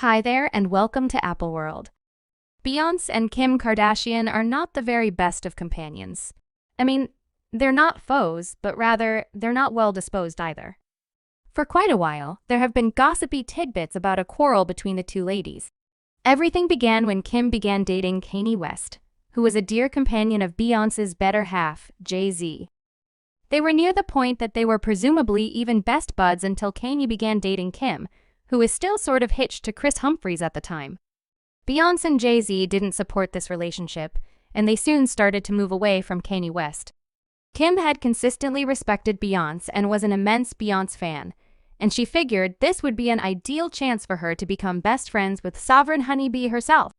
Hi there and welcome to Apple World. Beyonce and Kim Kardashian are not the very best of companions. I mean, they're not foes, but rather, they're not well disposed either. For quite a while, there have been gossipy tidbits about a quarrel between the two ladies. Everything began when Kim began dating Kanye West, who was a dear companion of Beyoncé's better half, Jay-Z. They were near the point that they were presumably even best buds until Kanye began dating Kim, who was still sort of hitched to Kris Humphries at the time. Beyoncé and Jay-Z didn't support this relationship, and they soon started to move away from Kanye West. Kim had consistently respected Beyoncé and was an immense Beyoncé fan, and she figured this would be an ideal chance for her to become best friends with sovereign honeybee herself.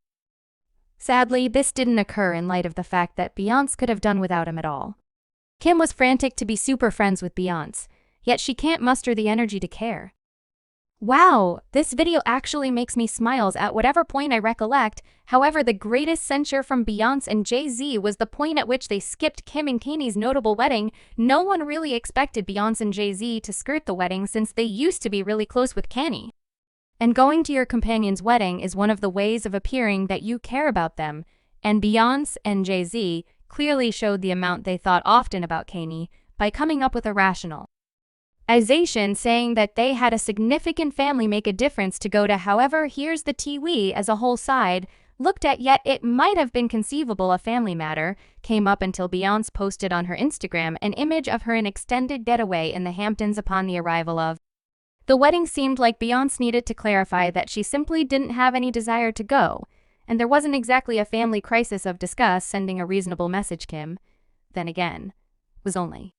Sadly, this didn't occur in light of the fact that Beyoncé could have done without him at all. Kim was frantic to be super friends with Beyoncé, yet she can't muster the energy to care. Wow, this video actually makes me smile at whatever point I recollect. However, the greatest censure from Beyoncé and Jay-Z was the point at which they skipped Kim and Kanye's notable wedding. No one really expected Beyoncé and Jay-Z to skirt the wedding since they used to be really close with Kanye. And going to your companion's wedding is one of the ways of appearing that you care about them, and Beyoncé and Jay-Z clearly showed the amount they thought often about Kanye by coming up with a rationalization saying that they had a significant family make a difference to go to. However, here's the tea: we as a whole side looked at, yet it might have been conceivable a family matter came up until Beyoncé posted on her Instagram an image of her in extended getaway in the Hamptons upon the arrival of the wedding. Seemed like Beyoncé needed to clarify that she simply didn't have any desire to go, and there wasn't exactly a family crisis of discuss sending a reasonable message. Kim, then again, was only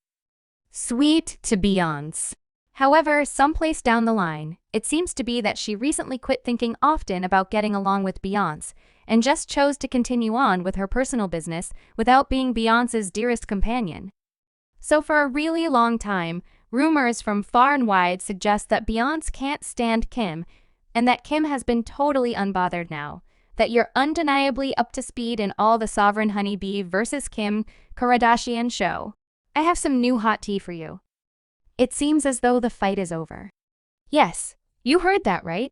sweet to Beyoncé. However, someplace down the line, it seems to be that she recently quit thinking often about getting along with Beyoncé and just chose to continue on with her personal business without being Beyoncé's dearest companion. So for a really long time, rumors from far and wide suggest that Beyoncé can't stand Kim and that Kim has been totally unbothered now that you're undeniably up to speed in all the sovereign honeybee versus Kim Kardashian show. I have some new hot tea for you. It seems as though the fight is over. Yes, you heard that right.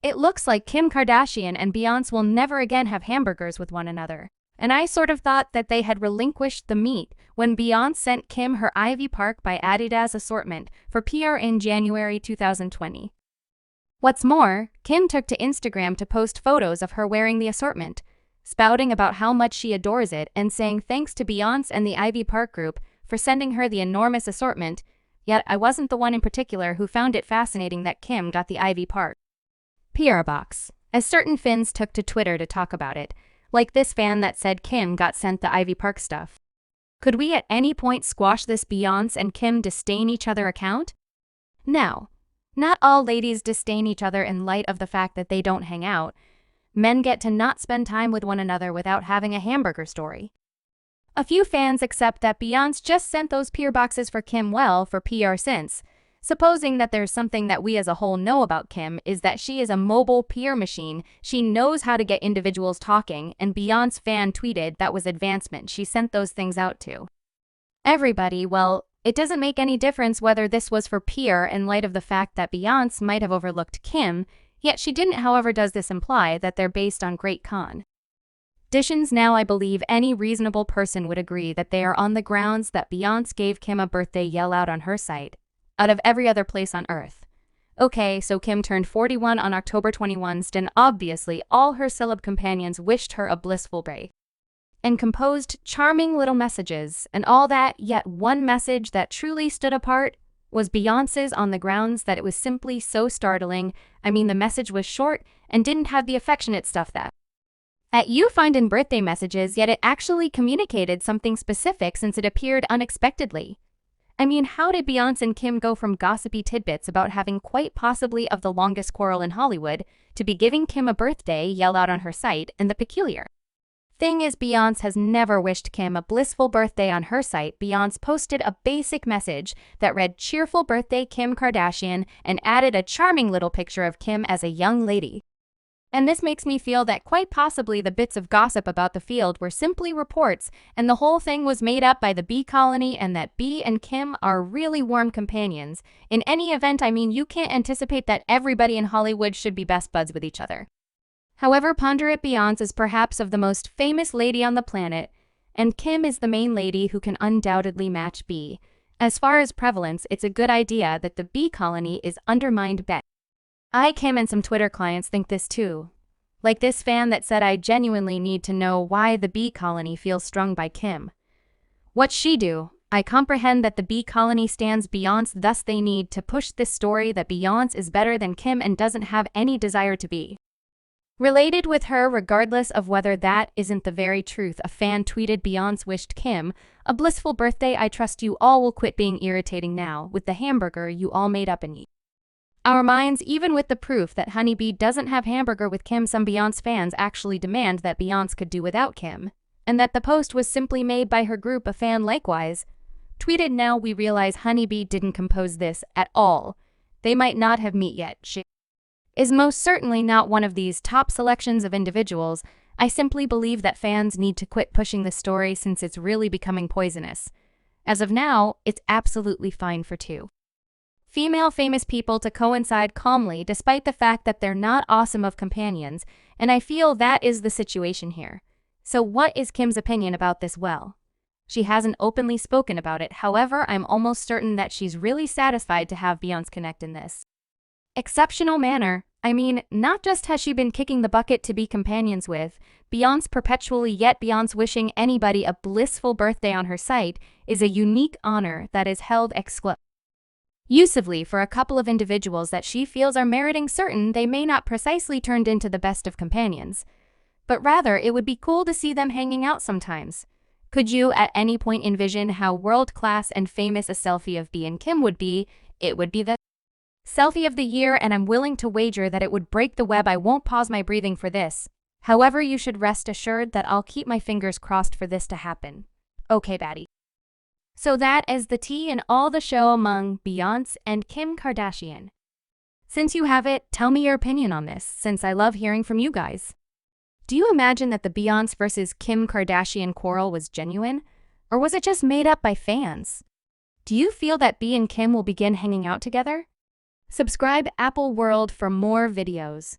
It looks like Kim Kardashian and Beyoncé will never again have hamburgers with one another. And I sort of thought that they had relinquished the meat when Beyoncé sent Kim her Ivy Park by Adidas assortment for PR in January 2020. What's more, Kim took to Instagram to post photos of her wearing the assortment, spouting about how much she adores it and saying thanks to Beyoncé and the Ivy Park group for sending her the enormous assortment. Yet I wasn't the one in particular who found it fascinating that Kim got the Ivy Park PR box, as certain fans took to Twitter to talk about it, like this fan that said Kim got sent the Ivy Park stuff. Could we at any point squash this Beyoncé and Kim disdain each other account? Now, not all ladies disdain each other in light of the fact that they don't hang out. Men get to not spend time with one another without having a hamburger story. A few fans accept that Beyoncé just sent those PR boxes for Kim for PR since, supposing that there's something that we as a whole know about Kim is that she is a mobile PR machine. She knows how to get individuals talking, and Beyoncé fan tweeted that was advancement she sent those things out to everybody. Well, it doesn't make any difference whether this was for PR in light of the fact that Beyoncé might have overlooked Kim, yet she didn't. However, does this imply that they're based on great conditions? Now I believe any reasonable person would agree that they are on the grounds that Beyoncé gave Kim a birthday yell out on her site, out of every other place on earth. Okay, so Kim turned 41 on October 21, and obviously all her celeb companions wished her a blissful birthday and composed charming little messages and all that, yet one message that truly stood apart was Beyoncé's on the grounds that it was simply so startling. I mean, the message was short and didn't have the affectionate stuff that you find in birthday messages, yet it actually communicated something specific since it appeared unexpectedly. I mean, how did Beyoncé and Kim go from gossipy tidbits about having quite possibly of the longest quarrel in Hollywood to be giving Kim a birthday yell out on her site? And the peculiar thing is, Beyoncé has never wished Kim a blissful birthday on her site. Beyoncé posted a basic message that read "Cheerful birthday, Kim Kardashian," and added a charming little picture of Kim as a young lady. And this makes me feel that quite possibly the bits of gossip about the field were simply reports, and the whole thing was made up by the Bee Colony, and that Bee and Kim are really warm companions. In any event, I mean, you can't anticipate that everybody in Hollywood should be best buds with each other. However, ponderate Beyoncé is perhaps of the most famous lady on the planet, and Kim is the main lady who can undoubtedly match Bee. As far as prevalence, it's a good idea that the Bee Colony is undermined bet. Kim and some Twitter clients think this too. Like this fan that said, I genuinely need to know why the Bee Colony feels strung by Kim. What's she do? I comprehend that the Bee Colony stands Beyoncé, thus they need to push this story that Beyoncé is better than Kim and doesn't have any desire to be related with her, regardless of whether that isn't the very truth. A fan tweeted, Beyoncé wished Kim a blissful birthday. I trust you all will quit being irritating now with the hamburger you all made up and eat our minds, even with the proof that Honeybee doesn't have hamburger with Kim. Some Beyoncé fans actually demand that Beyoncé could do without Kim, and that the post was simply made by her group. A fan likewise tweeted, now we realize Honeybee didn't compose this at all. They might not have met yet. She is most certainly not one of these top selections of individuals. I simply believe that fans need to quit pushing the story since it's really becoming poisonous. As of now, it's absolutely fine for two female famous people to coincide calmly despite the fact that they're not awesome of companions, and I feel that is the situation here. So what is Kim's opinion about this? Well, she hasn't openly spoken about it. However, I'm almost certain that she's really satisfied to have Beyoncé connect in this exceptional manner. I mean, not just has she been kicking the bucket to be companions with Beyoncé perpetually, yet Beyoncé wishing anybody a blissful birthday on her site is a unique honor that is held exclusively for a couple of individuals that she feels are meriting. Certain they may not precisely turned into the best of companions, but rather it would be cool to see them hanging out sometimes. Could you at any point envision how world-class and famous a selfie of Bee and Kim would be? It would be the selfie of the year, and I'm willing to wager that it would break the web. I won't pause my breathing for this. However, you should rest assured that I'll keep my fingers crossed for this to happen. Okay, baddie. So that is the tea in all the show among Beyoncé and Kim Kardashian. Since you have it, tell me your opinion on this, since I love hearing from you guys. Do you imagine that the Beyoncé versus Kim Kardashian quarrel was genuine, or was it just made up by fans? Do you feel that Bee and Kim will begin hanging out together? Subscribe Apple World for more videos.